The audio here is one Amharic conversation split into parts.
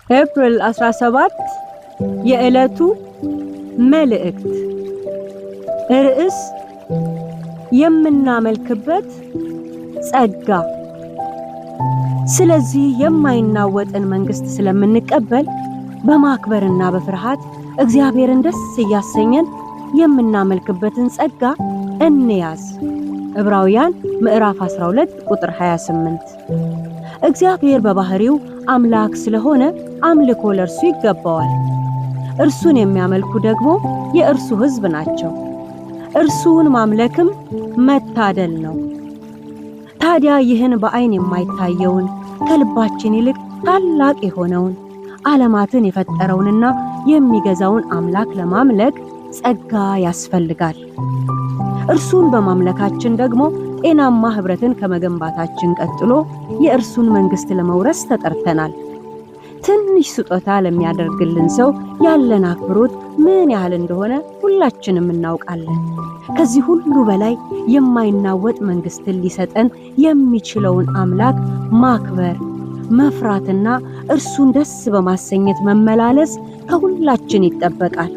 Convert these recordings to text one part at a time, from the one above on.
ኤፕሪል 17 የዕለቱ መልእክት ርዕስ የምናመልክበት ጸጋ። ስለዚህ የማይናወጥን መንግስት ስለምንቀበል በማክበርና በፍርሃት እግዚአብሔርን ደስ እያሰኘን የምናመልክበትን ጸጋ እንያዝ። ዕብራውያን ምዕራፍ 12 ቁጥር 28። እግዚአብሔር በባህሪው አምላክ ስለሆነ አምልኮ ለእርሱ ይገባዋል። እርሱን የሚያመልኩ ደግሞ የእርሱ ሕዝብ ናቸው። እርሱን ማምለክም መታደል ነው። ታዲያ ይህን በዓይን የማይታየውን ከልባችን ይልቅ ታላቅ የሆነውን ዓለማትን የፈጠረውንና የሚገዛውን አምላክ ለማምለክ ጸጋ ያስፈልጋል። እርሱን በማምለካችን ደግሞ ጤናማ ኅብረትን ከመገንባታችን ቀጥሎ የእርሱን መንግሥት ለመውረስ ተጠርተናል። ትንሽ ስጦታ ለሚያደርግልን ሰው ያለን አክብሮት ምን ያህል እንደሆነ ሁላችንም እናውቃለን። ከዚህ ሁሉ በላይ የማይናወጥ መንግሥትን ሊሰጠን የሚችለውን አምላክ ማክበር፣ መፍራትና እርሱን ደስ በማሰኘት መመላለስ ከሁላችን ይጠበቃል።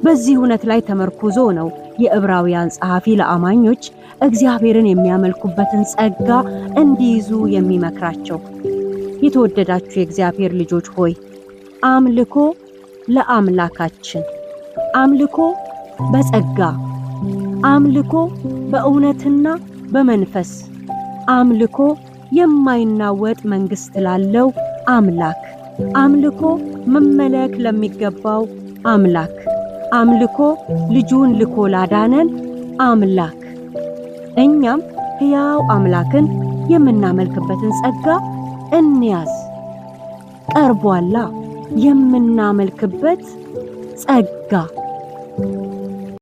በዚህ እውነት ላይ ተመርኩዞ ነው የዕብራውያን ጸሐፊ ለአማኞች እግዚአብሔርን የሚያመልኩበትን ጸጋ እንዲይዙ የሚመክራቸው። የተወደዳችሁ የእግዚአብሔር ልጆች ሆይ፣ አምልኮ ለአምላካችን፣ አምልኮ በጸጋ፣ አምልኮ በእውነትና በመንፈስ፣ አምልኮ የማይናወጥ መንግሥት ላለው አምላክ፣ አምልኮ መመለክ ለሚገባው አምላክ፣ አምልኮ ልጁን ልኮ ላዳነን አምላክ። እኛም ሕያው አምላክን የምናመልክበትን ጸጋ እንያዝ። ቀርቧላ የምናመልክበት ጸጋ።